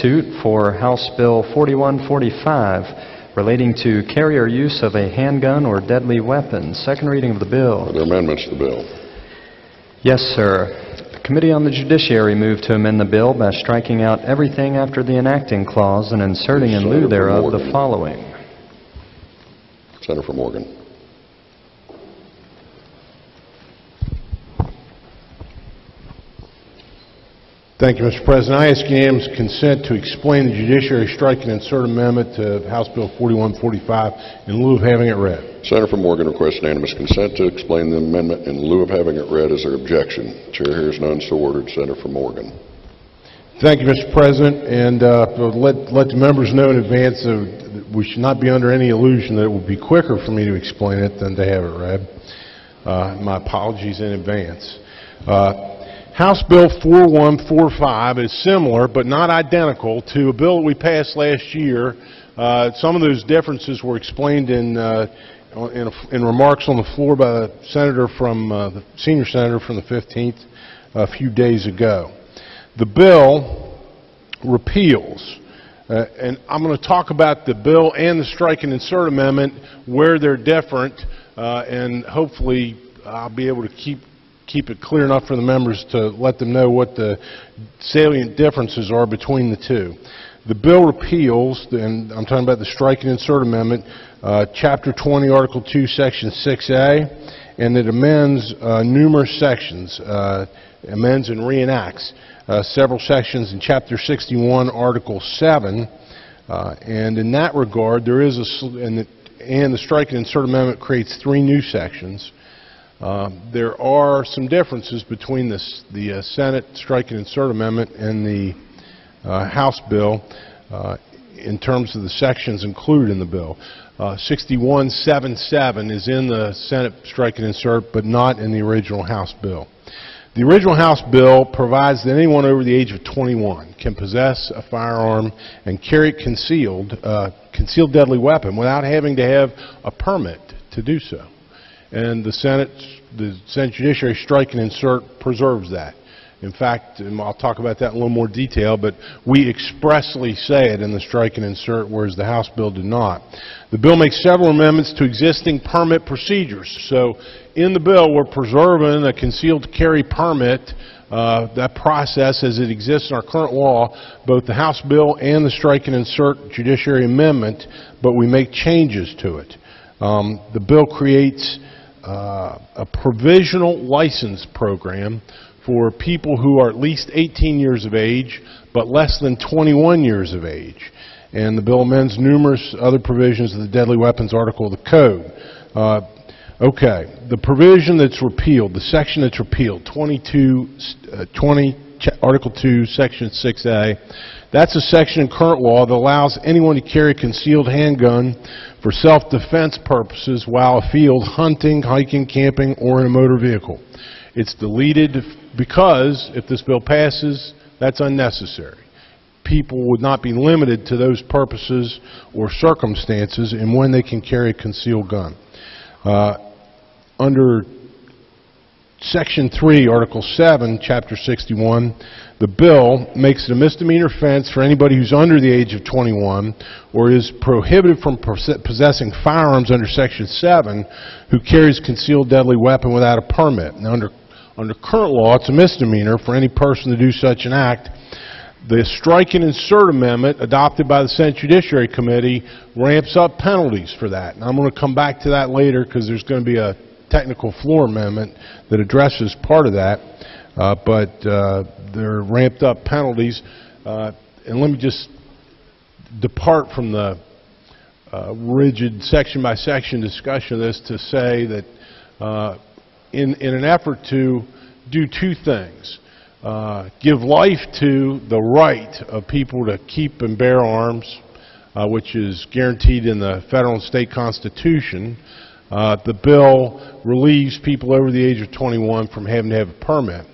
substitute for House Bill 4145 relating to carrier use of a handgun or deadly weapon. Second reading of the bill. Are there amendments to the bill? Yes, sir. The Committee on the Judiciary moved to amend the bill by striking out everything after the enacting clause and inserting in lieu thereof the following. Senator from Oregon. Thank you, Mr. President. I ask unanimous consent to explain the Judiciary strike and insert amendment to House Bill 4145 in lieu of having it read. Senator from Oregon requests unanimous consent to explain the amendment in lieu of having it read. Is there objection? Chair hears none, so ordered. Senator from Oregon. Thank you, Mr. President, and let the members know in advance that we should not be under any illusion that it will be quicker for me to explain it than to have it read. My apologies in advance. House Bill 4145 is similar but not identical to a bill that we passed last year. Some of those differences were explained in remarks on the floor by the senator from the senior senator from the 15th a few days ago. The bill repeals, and I'm going to talk about the bill and the strike and insert amendment where they're different, and hopefully I'll be able to keep it clear enough for the members to let them know what the salient differences are between the two. The bill repeals, and I'm talking about the strike and insert amendment, Chapter 20, Article 2, Section 6A, and it amends numerous sections, amends and reenacts several sections in Chapter 61, Article 7, and in that regard, there is and the strike and insert amendment creates 3 new sections. There are some differences between the Senate strike and insert amendment and the House bill in terms of the sections included in the bill. 6177 is in the Senate strike and insert, but not in the original House bill. The original House bill provides that anyone over the age of 21 can possess a firearm and carry it concealed deadly weapon without having to have a permit to do so. And the Senate Judiciary strike and insert preserves that. In fact, and I'll talk about that in a little more detail, but we expressly say it in the strike and insert, whereas the House bill did not. The bill makes several amendments to existing permit procedures. So in the bill, we're preserving a concealed carry permit, that process as it exists in our current law, both the House bill and the strike and insert judiciary amendment, but we make changes to it. The bill creates a provisional license program for people who are at least 18 years of age but less than 21 years of age. And the bill amends numerous other provisions of the Deadly Weapons Article of the Code. Okay, the provision that's repealed, the section that's repealed, Article 2, Section 6A, that's a section in current law that allows anyone to carry a concealed handgun for self-defense purposes while afield hunting, hiking, camping, or in a motor vehicle. It's deleted because, if this bill passes, that's unnecessary. People would not be limited to those purposes or circumstances in when they can carry a concealed gun. Under Section 3, Article 7, Chapter 61, the bill makes it a misdemeanor offense for anybody who's under the age of 21 or is prohibited from possessing firearms under Section 7 who carries a concealed deadly weapon without a permit. Now, under current law, it's a misdemeanor for any person to do such an act. The strike and insert amendment adopted by the Senate Judiciary Committee ramps up penalties for that. And I'm going to come back to that later because there's going to be a technical floor amendment that addresses part of that. But they're ramped up penalties. And let me just depart from the rigid section-by-section discussion of this to say that in an effort to do 2 things, give life to the right of people to keep and bear arms, which is guaranteed in the federal and state constitution. The bill relieves people over the age of 21 from having to have a permit.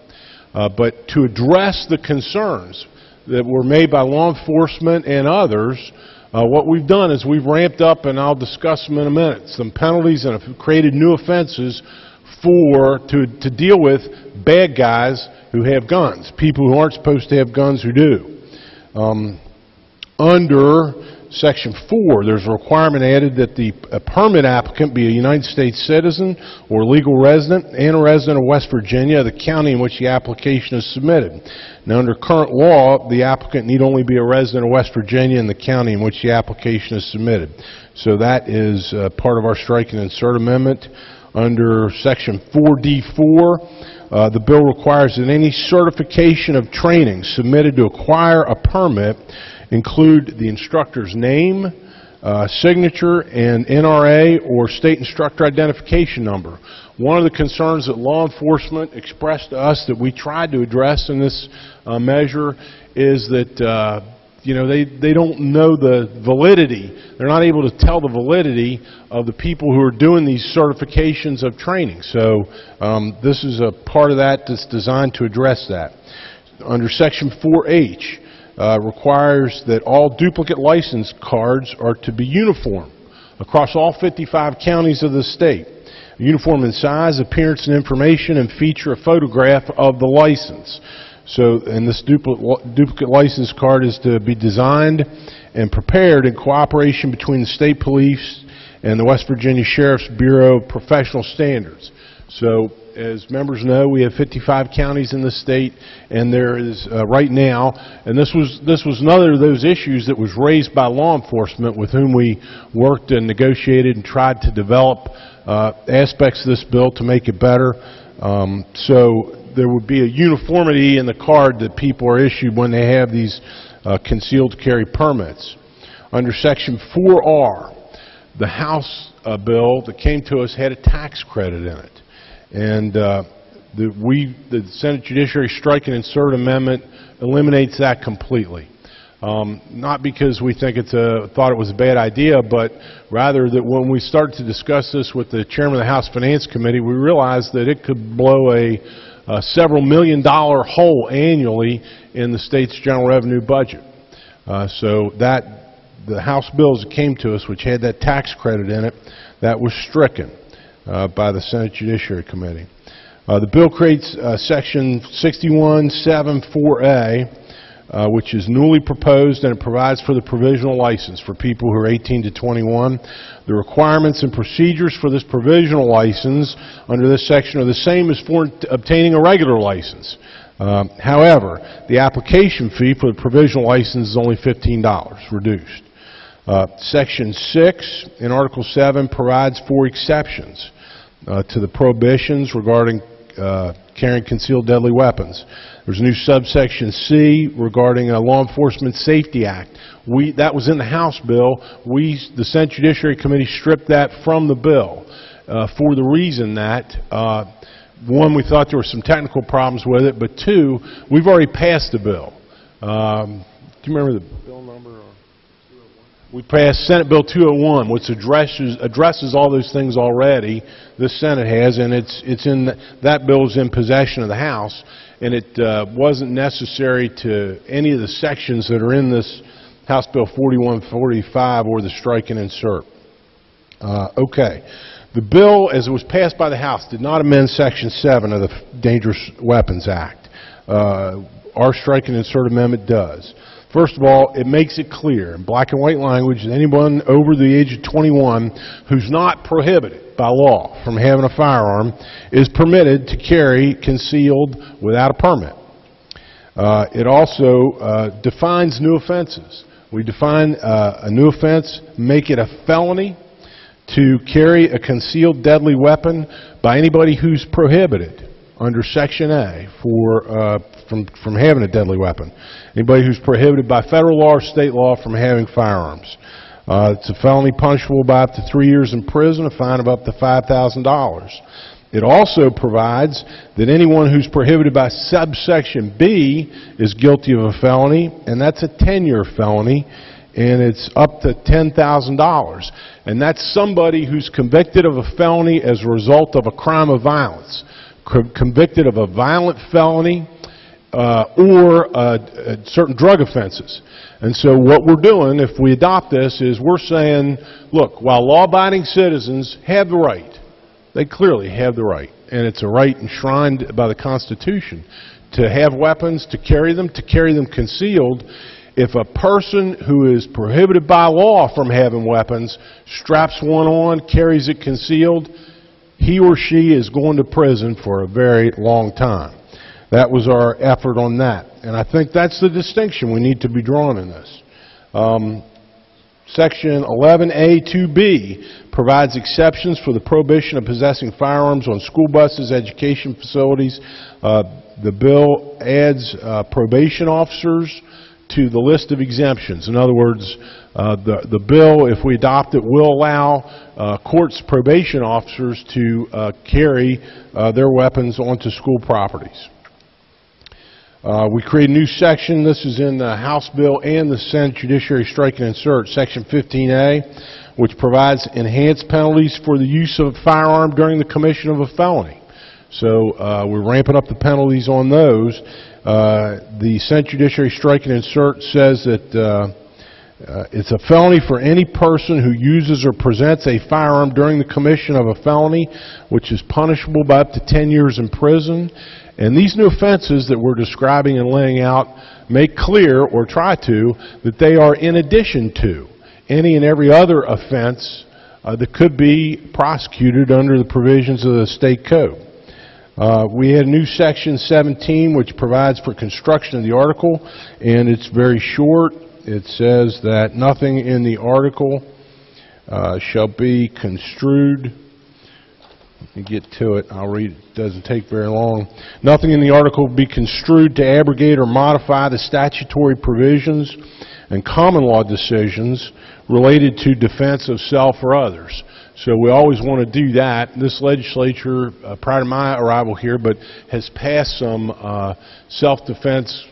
But to address the concerns that were made by law enforcement and others, what we've done is we've ramped up, and I'll discuss them in a minute, some penalties and have created new offenses to deal with bad guys who have guns, people who aren't supposed to have guns who do. Under Section 4, there's a requirement added that a permit applicant be a United States citizen or legal resident and a resident of West Virginia, the county in which the application is submitted. Now, under current law, the applicant need only be a resident of West Virginia and the county in which the application is submitted. So that is part of our strike and insert amendment. Under Section 4D4, the bill requires that any certification of training submitted to acquire a permit include the instructor's name, signature, and NRA or state instructor identification number. One of the concerns that law enforcement expressed to us that we tried to address in this measure is that they don't know the validity. They're not able to tell the validity of the people who are doing these certifications of training. So this is a part of that that's designed to address that. Under Section 4H, requires that all duplicate license cards are to be uniform across all 55 counties of the state. Uniform in size, appearance, and information, and feature a photograph of the license. So, and this duplicate license card is to be designed and prepared in cooperation between the state police and the West Virginia Sheriff's Bureau of Professional Standards. So, as members know, we have 55 counties in the state, and there is right now, and this was another of those issues that was raised by law enforcement with whom we worked and negotiated and tried to develop aspects of this bill to make it better. So there would be a uniformity in the card that people are issued when they have these concealed carry permits. Under Section 4R, the House bill that came to us had a tax credit in it. And the Senate Judiciary Strike and Insert Amendment eliminates that completely. Not because we think thought it was a bad idea, but rather that when we started to discuss this with the chairman of the House Finance Committee, we realized that it could blow a several million-dollar hole annually in the state's general revenue budget. So that the House bills that came to us, which had that tax credit in it, that was stricken by the Senate Judiciary Committee. The bill creates Section 6174A, which is newly proposed, and it provides for the provisional license for people who are 18 to 21. The requirements and procedures for this provisional license under this section are the same as for obtaining a regular license. However, the application fee for the provisional license is only $15, reduced. Section 6 in Article 7 provides for exceptions to the prohibitions regarding carrying concealed deadly weapons. There's a new subsection C regarding a Law Enforcement Safety Act. That was in the House bill. The Senate Judiciary Committee stripped that from the bill for the reason that, one, we thought there were some technical problems with it, but two, we've already passed the bill. Do you remember the bill number? We passed Senate Bill 201, which addresses all those things already. The Senate has, and that bill is in possession of the House, and it wasn't necessary to any of the sections that are in this House Bill 4145 or the strike and insert. Okay. The bill, as it was passed by the House, did not amend Section 7 of the Dangerous Weapons Act. Our strike and insert amendment does. First of all, it makes it clear in black and white language that anyone over the age of 21 who's not prohibited by law from having a firearm is permitted to carry concealed without a permit. It also defines new offenses. We define a new offense, make it a felony to carry a concealed deadly weapon by anybody who's prohibited under Section A from having a deadly weapon. Anybody who's prohibited by federal law or state law from having firearms. It's a felony punishable by up to 3 years in prison, a fine of up to $5,000. It also provides that anyone who's prohibited by subsection B is guilty of a felony, and that's a 10-year felony, and it's up to $10,000. And that's somebody who's convicted of a felony as a result of a crime of violence. Convicted of a violent felony or certain drug offenses. And so what we're doing, if we adopt this, is we're saying, look, while law-abiding citizens have the right, they clearly have the right, and it's a right enshrined by the Constitution, to have weapons, to carry them concealed, if a person who is prohibited by law from having weapons straps one on, carries it concealed, he or she is going to prison for a very long time. That was our effort on that. And I think that's the distinction we need to be drawn in this. Section 11A2B provides exceptions for the prohibition of possessing firearms on school buses, education facilities. The bill adds probation officers to the list of exemptions. In other words, the bill, if we adopt it, will allow courts' probation officers to carry their weapons onto school properties. We create a new section. This is in the House bill and the Senate Judiciary Strike and Insert, Section 15A, which provides enhanced penalties for the use of a firearm during the commission of a felony. So we're ramping up the penalties on those. The Senate Judiciary Strike and Insert says that it's a felony for any person who uses or presents a firearm during the commission of a felony, which is punishable by up to 10 years in prison. And these new offenses that we're describing and laying out make clear, or try to, that they are in addition to any and every other offense that could be prosecuted under the provisions of the state code. We had a new section 17 which provides for construction of the article, and it's very short. It says that nothing in the article shall be construed. Let me get to it. I'll read it. It doesn't take very long. Nothing in the article will be construed to abrogate or modify the statutory provisions and common law decisions related to defense of self or others. So we always want to do that. This legislature, prior to my arrival here, but has passed some self-defense,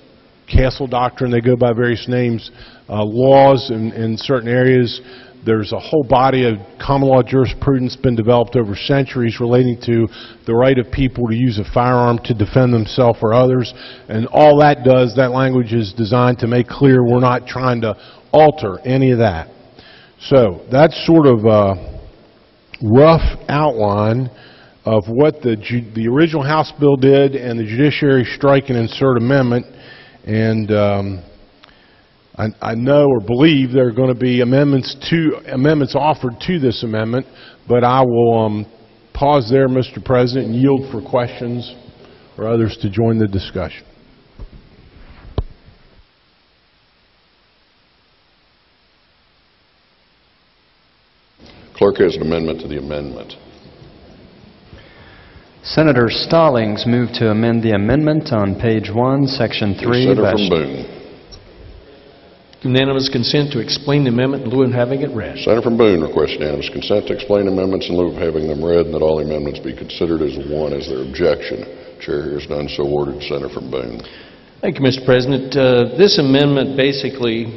castle doctrine, they go by various names, laws in certain areas. There's a whole body of common law jurisprudence been developed over centuries relating to the right of people to use a firearm to defend themselves or others. And all that does, that language is designed to make clear we're not trying to alter any of that. So that's sort of a rough outline of what the original House bill did and the Judiciary Strike and Insert Amendment. And I know or believe there are going to be amendments offered to this amendment, but I will pause there, Mr. President, and yield for questions or others to join the discussion. Clerk has an amendment to the amendment. Senator Stallings moved to amend the amendment on page 1, section 3. Senator from Boone. Unanimous consent to explain the amendment in lieu of having it read. Senator from Boone requests unanimous consent to explain amendments in lieu of having them read, and that all amendments be considered as one as their objection. Chair hears none, so ordered. Senator from Boone. Thank you, Mr. President. This amendment basically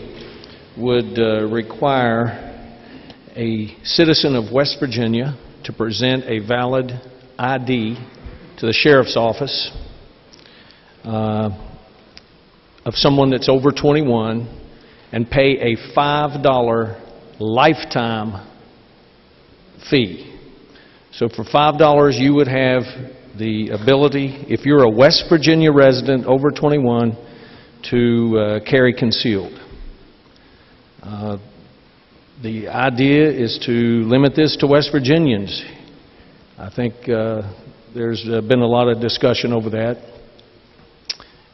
would require a citizen of West Virginia to present a valid ID to the sheriff's office of someone that's over 21 and pay a $5 lifetime fee. So for $5 you would have the ability, if you're a West Virginia resident over 21, to carry concealed. The idea is to limit this to West Virginians. I think there's been a lot of discussion over that,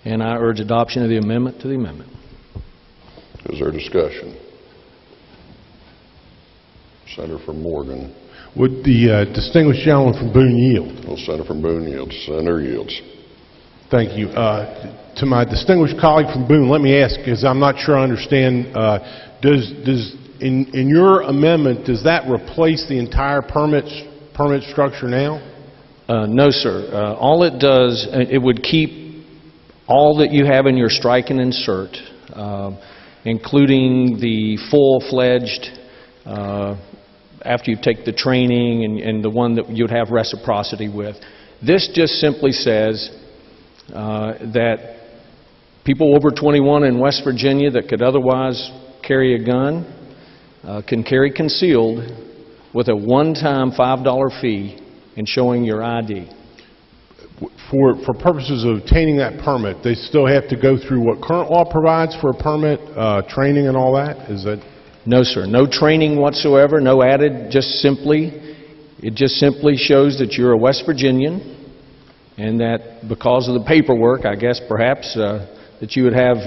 and I urge adoption of the amendment to the amendment. Is there discussion? Senator from Morgan. Would the distinguished gentleman from Boone yield? Well, Senator from Boone yields. Senator yields. Thank you. To my distinguished colleague from Boone, let me ask, because I'm not sure I understand, in your amendment, does that replace the entire permit structure now? No, sir. All it does, it would keep all that you have in your strike and insert, including the full-fledged, after you take the training and the one that you'd have reciprocity with. This just simply says that people over 21 in West Virginia that could otherwise carry a gun can carry concealed with a one-time $5 fee in showing your ID. For purposes of obtaining that permit, they still have to go through what current law provides for a permit, training and all that? Is that? No, sir. No training whatsoever, no added, it just simply shows that you're a West Virginian, and that because of the paperwork, I guess perhaps, that you would have,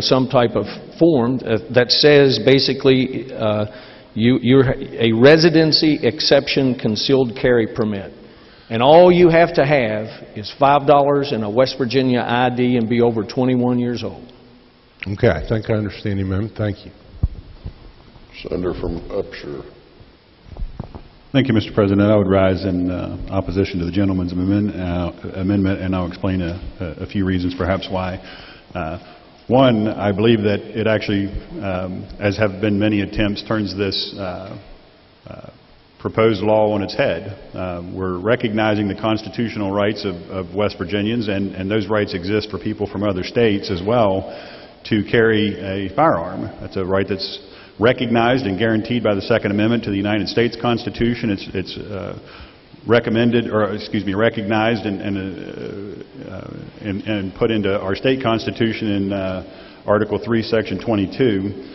some type of form that says basically you're a residency exception concealed carry permit. And all you have to have is $5 and a West Virginia ID and be over 21 years old. Okay, I think I understand you, ma'am. Thank you. Senator from Upshur. Thank you, Mr. President. I would rise in opposition to the gentleman's amendment, and I'll explain a few reasons perhaps why. One, I believe that it actually, as have been many attempts, turns this proposed law on its head. We're recognizing the constitutional rights of West Virginians, and those rights exist for people from other states as well to carry a firearm. That's a right that's recognized and guaranteed by the Second Amendment to the United States Constitution. It's recognized and put into our state constitution in Article 3, Section 22.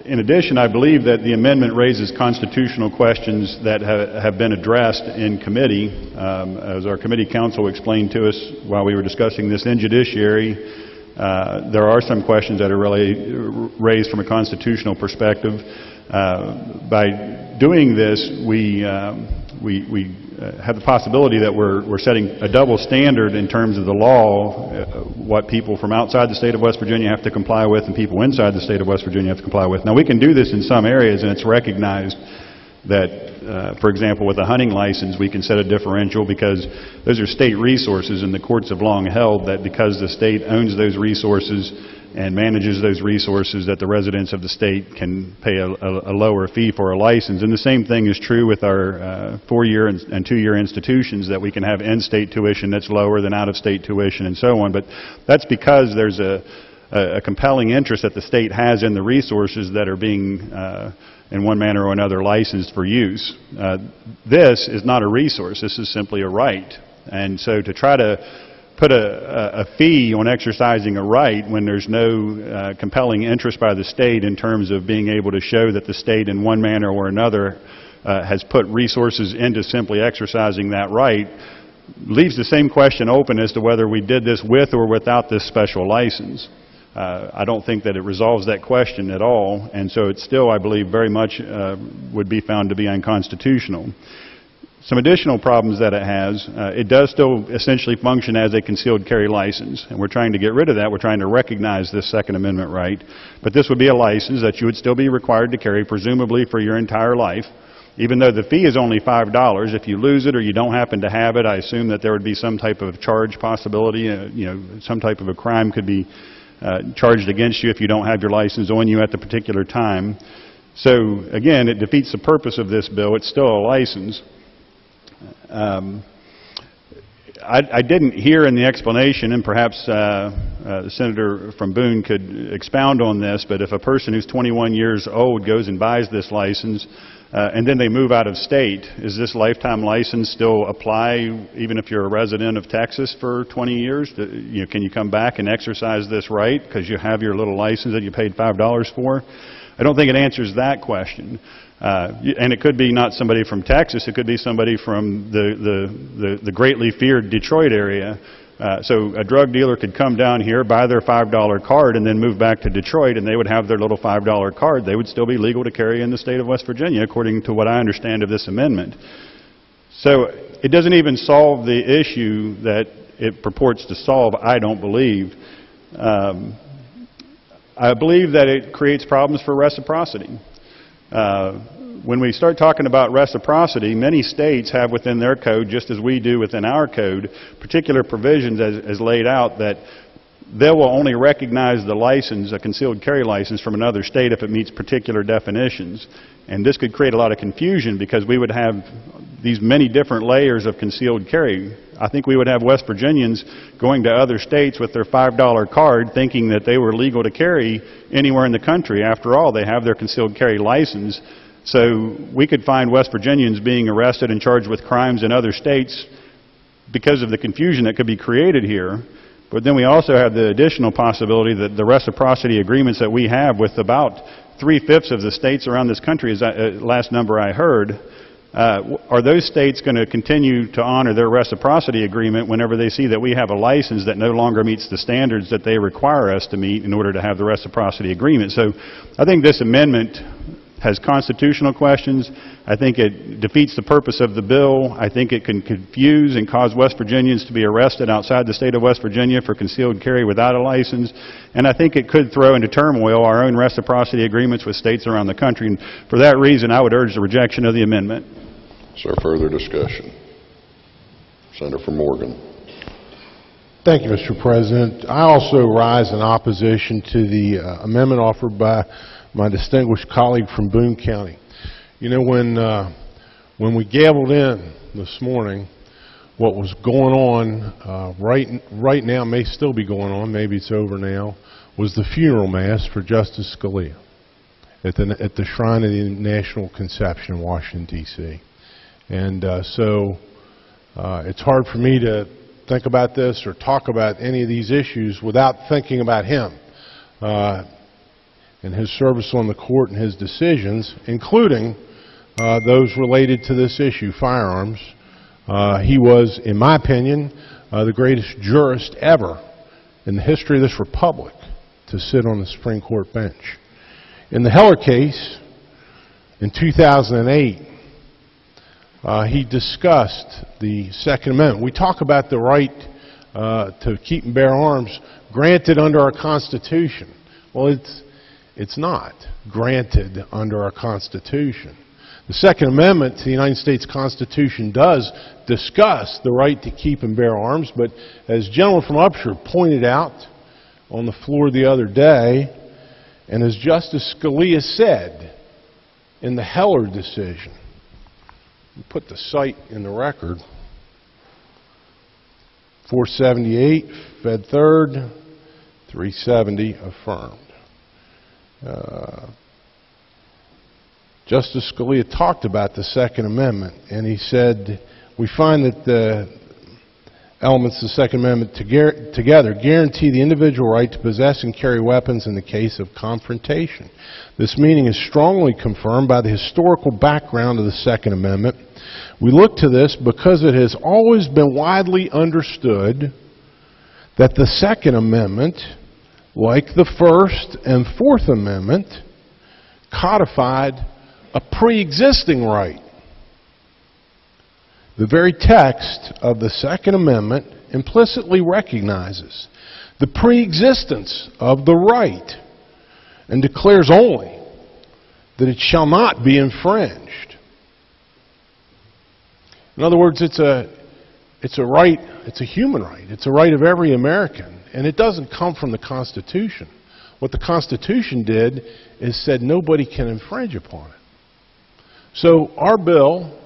In addition, I believe that the amendment raises constitutional questions that have been addressed in committee. As our committee counsel explained to us while we were discussing this in judiciary, there are some questions that are really raised from a constitutional perspective. By doing this, we have the possibility that we're setting a double standard in terms of the law, what people from outside the state of West Virginia have to comply with and people inside the state of West Virginia have to comply with. Now, we can do this in some areas, and it's recognized that, for example, with a hunting license, we can set a differential because those are state resources, and the courts have long held that because the state owns those resources and manages those resources, that the residents of the state can pay a lower fee for a license. And the same thing is true with our 4-year and 2-year institutions, that we can have in-state tuition that's lower than out-of-state tuition and so on. But that's because there's a compelling interest that the state has in the resources that are being in one manner or another licensed for use. This is not a resource. This is simply a right. And so to try to put a fee on exercising a right when there's no compelling interest by the state in terms of being able to show that the state in one manner or another has put resources into simply exercising that right leaves the same question open as to whether we did this with or without this special license. I don't think that it resolves that question at all, and so it still, I believe, very much would be found to be unconstitutional. Some additional problems that it has, it does still essentially function as a concealed carry license, and we're trying to get rid of that. We're trying to recognize this Second Amendment right, but this would be a license that you would still be required to carry, presumably for your entire life. Even though the fee is only $5, if you lose it or you don't happen to have it, I assume that there would be some type of charge possibility, some type of a crime could be charged against you if you don't have your license on you at the particular time. So again, it defeats the purpose of this bill. It's still a license. I didn't hear in the explanation, and perhaps the senator from Boone could expound on this, but if a person who's 21 years old goes and buys this license and then they move out of state, is this lifetime license still apply even if you're a resident of Texas for 20 years? Can you come back and exercise this right because you have your little license that you paid $5 for? I don't think it answers that question. And it could be not somebody from Texas, it could be somebody from the greatly feared Detroit area. So a drug dealer could come down here, buy their $5 card, and then move back to Detroit, and they would have their little $5 card. They would still be legal to carry in the state of West Virginia, according to what I understand of this amendment. So it doesn't even solve the issue that it purports to solve, I don't believe. I believe that it creates problems for reciprocity. When we start talking about reciprocity, many states have within their code, just as we do within our code, particular provisions as laid out that they will only recognize the license, a concealed carry license, from another state if it meets particular definitions. And this could create a lot of confusion because we would have these many different layers of concealed carry. I think we would have West Virginians going to other states with their $5 card thinking that they were legal to carry anywhere in the country. After all, they have their concealed carry license. So we could find West Virginians being arrested and charged with crimes in other states because of the confusion that could be created here. But then we also have the additional possibility that the reciprocity agreements that we have with about 3/5 of the states around this country, is last number I heard, are those states going to continue to honor their reciprocity agreement whenever they see that we have a license that no longer meets the standards that they require us to meet in order to have the reciprocity agreement? So I think this amendment has constitutional questions. I think it defeats the purpose of the bill. I think it can confuse and cause West Virginians to be arrested outside the state of West Virginia for concealed carry without a license. And I think it could throw into turmoil our own reciprocity agreements with states around the country. And for that reason, I would urge the rejection of the amendment. Is there further discussion? Senator from Morgan. Thank you, Mr. President. I also rise in opposition to the amendment offered by my distinguished colleague from Boone County. You know, when we gabbled in this morning, what was going on right now, may still be going on, maybe it's over now, was the funeral mass for Justice Scalia at the Shrine of the National Conception in Washington, D.C. And so it's hard for me to think about this or talk about any of these issues without thinking about him and his service on the court and his decisions, including those related to this issue, firearms. He was, in my opinion, the greatest jurist ever in the history of this republic to sit on the Supreme Court bench. In the Heller case, in 2008, he discussed the Second Amendment. We talk about the right to keep and bear arms granted under our Constitution. Well, it's not granted under our Constitution. The Second Amendment to the United States Constitution does discuss the right to keep and bear arms, but as the gentleman from Upshur pointed out on the floor the other day, and as Justice Scalia said in the Heller decision, we put the cite in the record, 478, Fed 3rd, 370, affirmed. Justice Scalia talked about the Second Amendment, and he said, we find that the elements of the Second Amendment together guarantee the individual right to possess and carry weapons in the case of confrontation. This meaning is strongly confirmed by the historical background of the Second Amendment. We look to this because it has always been widely understood that the Second Amendment, like the First and Fourth Amendment, codified a pre-existing right. The very text of the Second Amendment implicitly recognizes the pre-existence of the right and declares only that it shall not be infringed. In other words, it's a right, it's a human right. It's a right of every American, and it doesn't come from the Constitution. What the Constitution did is said nobody can infringe upon it. So our bill,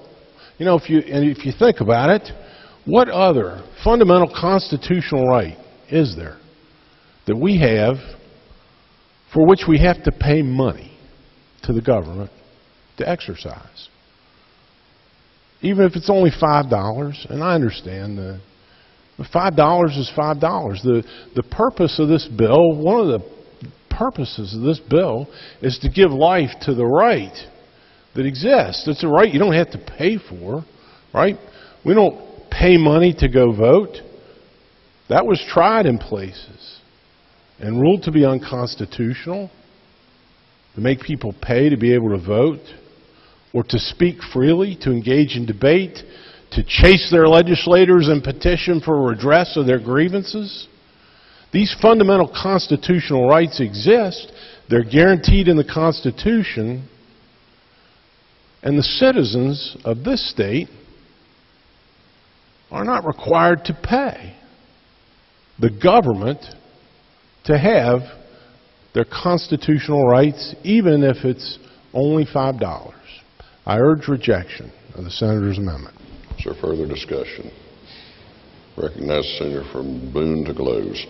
you know, if you think about it, what other fundamental constitutional right is there that we have for which we have to pay money to the government to exercise? Even if it's only $5, and I understand the $5 is $5. The purpose of this bill, one of the purposes of this bill, is to give life to the right that exists. It's a right you don't have to pay for, right? We don't pay money to go vote. That was tried in places and ruled to be unconstitutional, to make people pay to be able to vote, or to speak freely, to engage in debate, to chase their legislators and petition for redress of their grievances. These fundamental constitutional rights exist. They're guaranteed in the Constitution. And the citizens of this state are not required to pay the government to have their constitutional rights, even if it's only $5. I urge rejection of the Senator's amendment. Is there further discussion? Recognize the Senator from Boone to close.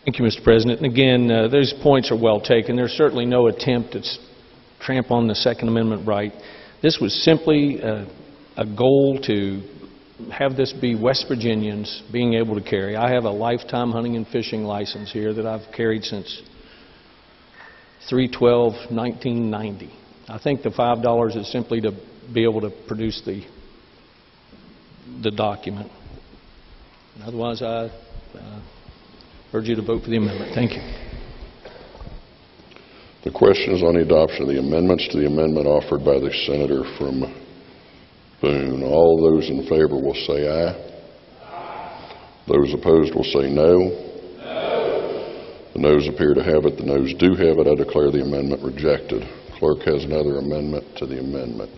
Thank you, Mr. President. And again, those points are well taken. There's certainly no attempt at tramp on the Second Amendment right. This was simply a goal to have this be West Virginians being able to carry. I have a lifetime hunting and fishing license here that I've carried since 3/12/1990. I think the $5 is simply to be able to produce the document. Otherwise, I urge you to vote for the amendment. Thank you. The question is on the adoption of the amendments to the amendment offered by the senator from Boone. All those in favor will say aye. Those opposed will say no. The noes appear to have it. The noes do have it. I declare the amendment rejected. Clerk has another amendment to the amendment.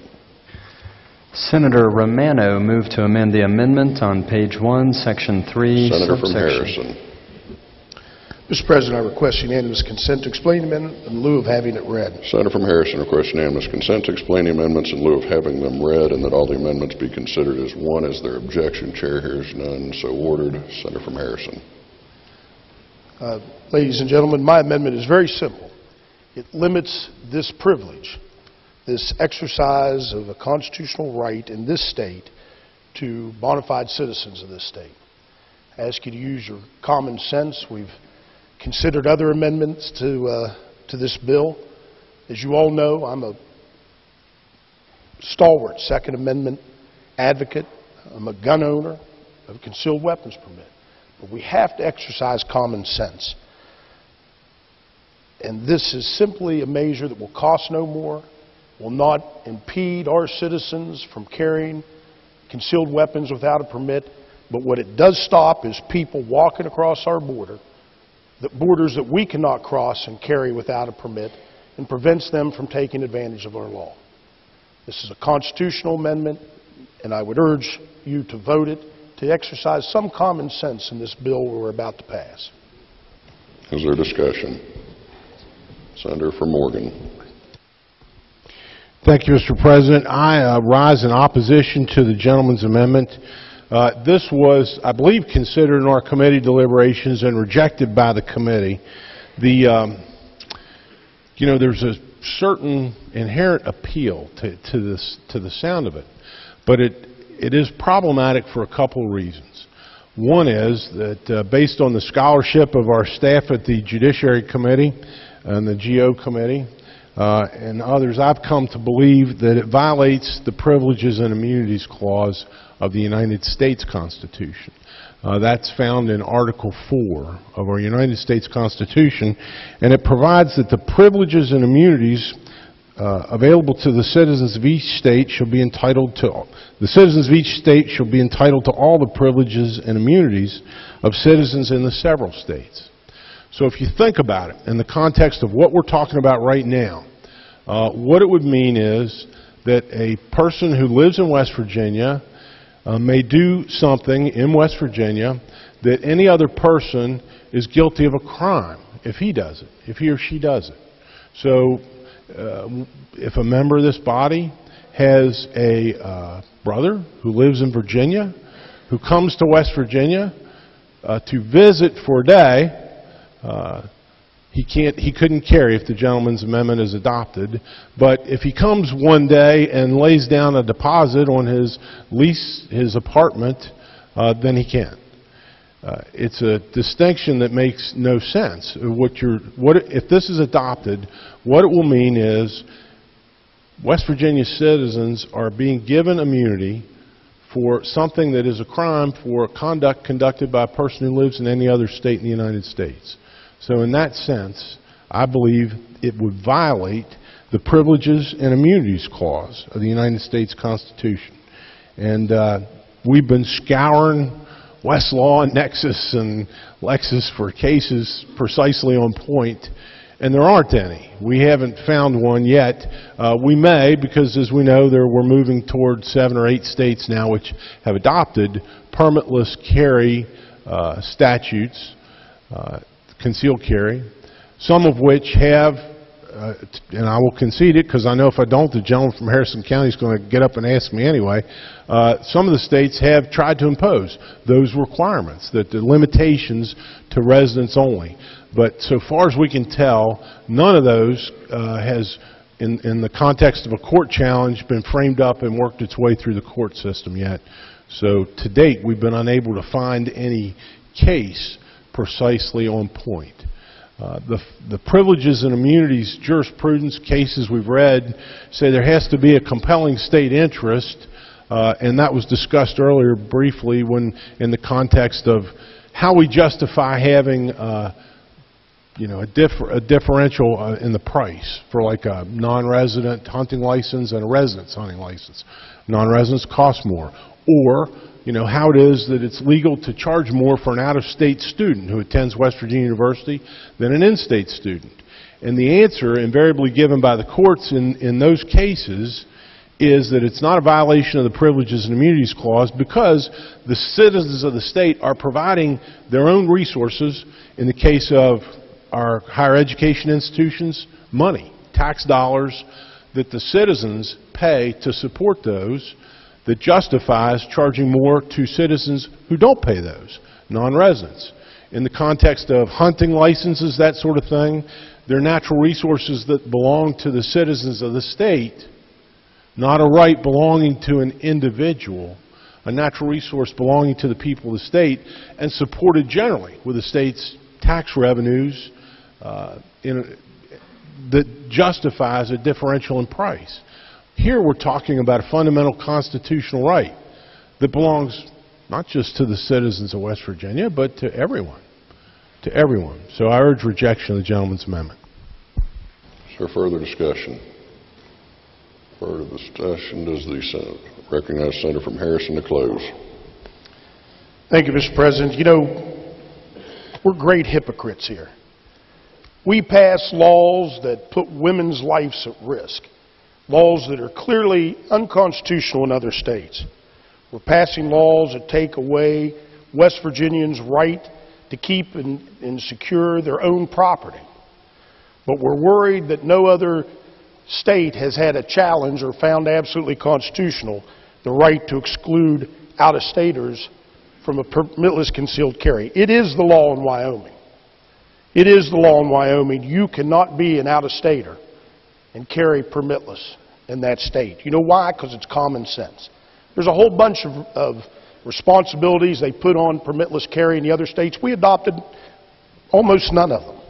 Senator Romano moved to amend the amendment on page 1, section 3, Senator from subsection. Harrison. Mr. President, I request unanimous consent to explain the amendment in lieu of having it read. Senator from Harrison requests unanimous consent to explain the amendments in lieu of having them read, and that all the amendments be considered as one. Is there objection? Chair hears none. So ordered. Senator from Harrison. Ladies and gentlemen, my amendment is very simple. It limits this privilege, this exercise of a constitutional right in this state, to bona fide citizens of this state. I ask you to use your common sense. We've considered other amendments to this bill. As you all know, I'm a stalwart Second Amendment advocate. I'm a gun owner. I have a concealed weapons permit. But we have to exercise common sense. And this is simply a measure that will cost no more, will not impede our citizens from carrying concealed weapons without a permit. But what it does stop is people walking across our border, the borders that we cannot cross and carry without a permit, and prevents them from taking advantage of our law. This is a constitutional amendment, and I would urge you to vote it, to exercise some common sense in this bill we're about to pass. Is there discussion? Senator from Morgan. Thank you, Mr. President. I rise in opposition to the gentleman's amendment. This was, I believe, considered in our committee deliberations and rejected by the committee. There's a certain inherent appeal to the sound of it, but it is problematic for a couple of reasons. One is that based on the scholarship of our staff at the Judiciary Committee and the GO Committee and others, I've come to believe that it violates the Privileges and Immunities Clause of the United States Constitution. That's found in Article 4 of our United States Constitution, and it provides that the privileges and immunities available to the citizens of each state shall be entitled to all the privileges and immunities of citizens in the several states. So if you think about it in the context of what we're talking about right now, what it would mean is that a person who lives in West Virginia may do something in West Virginia that any other person is guilty of a crime if he does it, if he or she does it. So if a member of this body has a brother who lives in Virginia, who comes to West Virginia to visit for a day, he couldn't carry if the gentleman's amendment is adopted. But if he comes one day and lays down a deposit on his lease, his apartment, then he can. It's a distinction that makes no sense. If this is adopted, what it will mean is West Virginia citizens are being given immunity for something that is a crime for conduct conducted by a person who lives in any other state in the United States. So in that sense, I believe it would violate the Privileges and Immunities Clause of the United States Constitution. And we've been scouring Westlaw and Nexus and Lexis for cases precisely on point, and there aren't any. We haven't found one yet. We may, because as we know, we're moving toward 7 or 8 states now which have adopted permitless carry statutes, concealed carry, some of which have, and I will concede it because I know if I don't, the gentleman from Harrison County is going to get up and ask me anyway. Some of the states have tried to impose those requirements, that the limitations to residents only. But so far as we can tell, none of those has in the context of a court challenge, been framed up and worked its way through the court system yet. So to date, we've been unable to find any case precisely on point. The privileges and immunities jurisprudence cases we've read say there has to be a compelling state interest, and that was discussed earlier briefly when in the context of how we justify having a differential in the price for like a non-resident hunting license and a residence hunting license. Non-residents cost more. Or, how it is that it's legal to charge more for an out-of-state student who attends West Virginia University than an in-state student. And the answer invariably given by the courts in those cases is that it's not a violation of the Privileges and Immunities Clause because the citizens of the state are providing their own resources, in the case of our higher education institutions, money, tax dollars that the citizens pay to support those, that justifies charging more to citizens who don't pay those, non-residents. In the context of hunting licenses, that sort of thing, they're natural resources that belong to the citizens of the state, not a right belonging to an individual, a natural resource belonging to the people of the state, and supported generally with the state's tax revenues that justifies a differential in price. Here we're talking about a fundamental constitutional right that belongs not just to the citizens of West Virginia, but to everyone. To everyone. So I urge rejection of the gentleman's amendment. Is there further discussion? Further discussion. Does the Senate recognize Senator from Harrison to close? Thank you, Mr. President. We're great hypocrites here. We pass laws that put women's lives at risk. Laws that are clearly unconstitutional in other states. We're passing laws that take away West Virginians' right to keep and secure their own property. But we're worried that no other state has had a challenge or found absolutely constitutional the right to exclude out-of-staters from a permitless concealed carry. It is the law in Wyoming. It is the law in Wyoming. You cannot be an out-of-stater and carry permitless in that state. You know why? Because it's common sense. There's a whole bunch of responsibilities they put on permitless carry in the other states. We adopted almost none of them.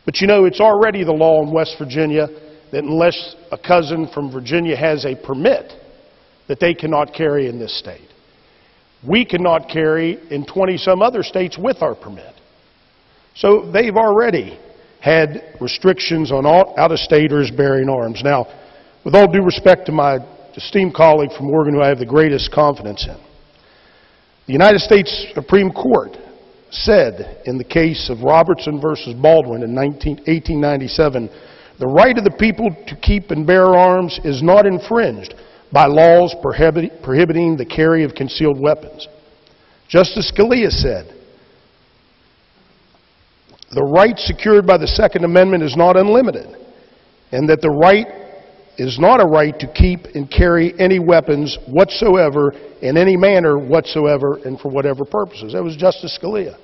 But it's already the law in West Virginia that unless a cousin from Virginia has a permit, that they cannot carry in this state. We cannot carry in 20-some other states with our permit. So they've already had restrictions on all out-of-staters bearing arms. Now, with all due respect to my esteemed colleague from Oregon, who I have the greatest confidence in, the United States Supreme Court said in the case of Robertson versus Baldwin in 1897, the right of the people to keep and bear arms is not infringed by laws prohibiting the carry of concealed weapons. Justice Scalia said, the right secured by the Second Amendment is not unlimited, and that the right is not a right to keep and carry any weapons whatsoever in any manner whatsoever and for whatever purposes. That was Justice Scalia.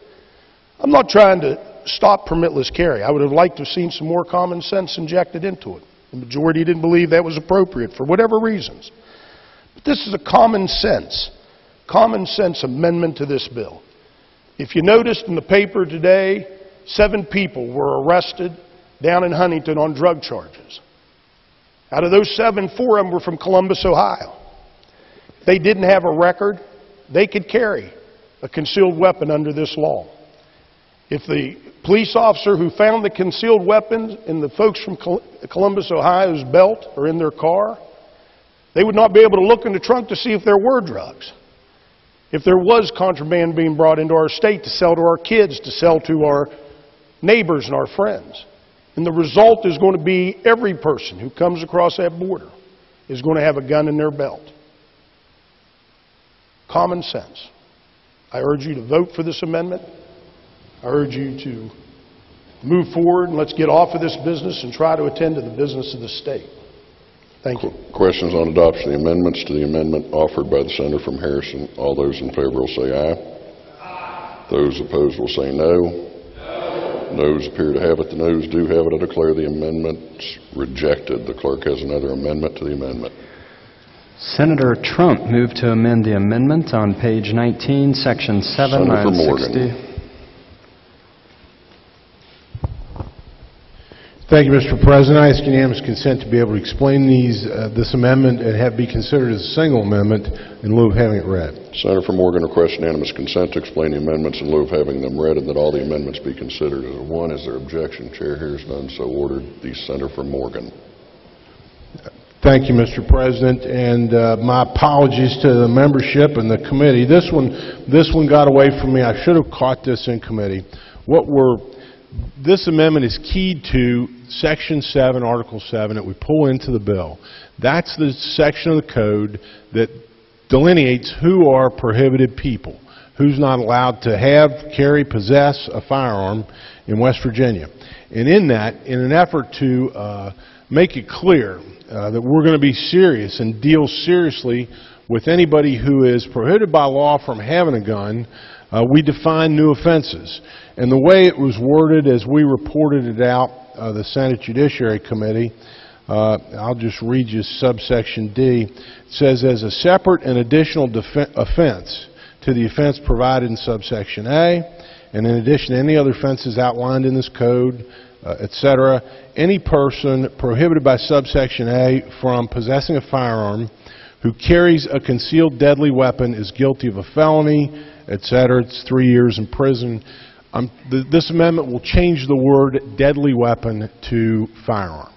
I'm not trying to stop permitless carry. I would have liked to have seen some more common sense injected into it. The majority didn't believe that was appropriate for whatever reasons. But this is a common sense amendment to this bill. If you noticed in the paper today, 7 people were arrested down in Huntington on drug charges. Out of those 7, 4 of them were from Columbus, Ohio. They didn't have a record. They could carry a concealed weapon under this law. If the police officer who found the concealed weapons in the folks from Columbus, Ohio's belt or in their car, they would not be able to look in the trunk to see if there were drugs. If there was contraband being brought into our state to sell to our kids, to sell to our neighbors and our friends. And the result is going to be every person who comes across that border is going to have a gun in their belt. Common sense. I urge you to vote for this amendment. I urge you to move forward and let's get off of this business and try to attend to the business of the state. Thank you. Questions on adoption of the amendments to the amendment offered by the senator from Harrison? All those in favor will say aye. Aye. Those opposed will say no. Noes appear to have it. The noes do have it. I declare the amendment rejected. The clerk has another amendment to the amendment. Senator Trump moved to amend the amendment on page 19, section 7, Senator line Morgan. 60. Thank you, Mr. President. I ask unanimous consent to be able to explain this amendment and have it be considered as a single amendment in lieu of having it read. Senator Morgan requests unanimous consent to explain the amendments in lieu of having them read and that all the amendments be considered as one. Is there objection? Chair hears none, so ordered. The Senator from Morgan. Thank you, Mr. President, and my apologies to the membership and the committee. This one got away from me. I should have caught this in committee. This amendment is keyed to Section 7, Article 7 that we pull into the bill. That's the section of the code that delineates who are prohibited people, who's not allowed to have, carry, possess a firearm in West Virginia. And in that, in an effort to make it clear that we're going to be serious and deal seriously with anybody who is prohibited by law from having a gun, we define new offenses. And the way it was worded as we reported it out, the Senate Judiciary Committee, I'll just read you subsection D. It says, as a separate and additional offense to the offense provided in subsection A, and in addition to any other offenses outlined in this code, etc., any person prohibited by subsection A from possessing a firearm who carries a concealed deadly weapon is guilty of a felony, etc. It's 3 years in prison. This amendment will change the word deadly weapon to firearm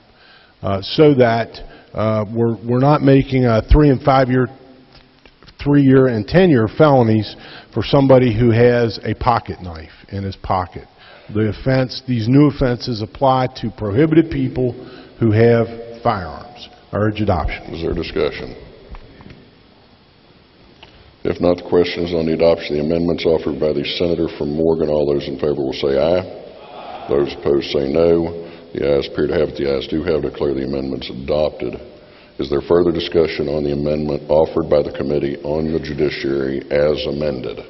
so that we're not making a 3 and 5 year, 3 year and 10 year felonies for somebody who has a pocket knife in his pocket. These new offenses apply to prohibited people who have firearms. I urge adoption. Is there discussion? If not, the question is on the adoption of the amendments offered by the Senator from Morgan. All those in favor will say aye. Those opposed say no. The ayes appear to have it. The ayes do have it. Declare the amendments adopted. Is there further discussion on the amendment offered by the Committee on the Judiciary as amended?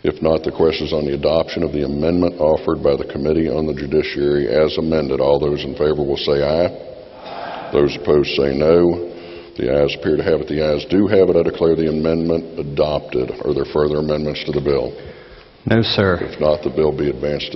If not, the question is on the adoption of the amendment offered by the Committee on the Judiciary as amended. All those in favor will say aye. Those opposed say no. The ayes appear to have it. The ayes do have it. I declare the amendment adopted. Are there further amendments to the bill? No, sir. If not, the bill be advanced to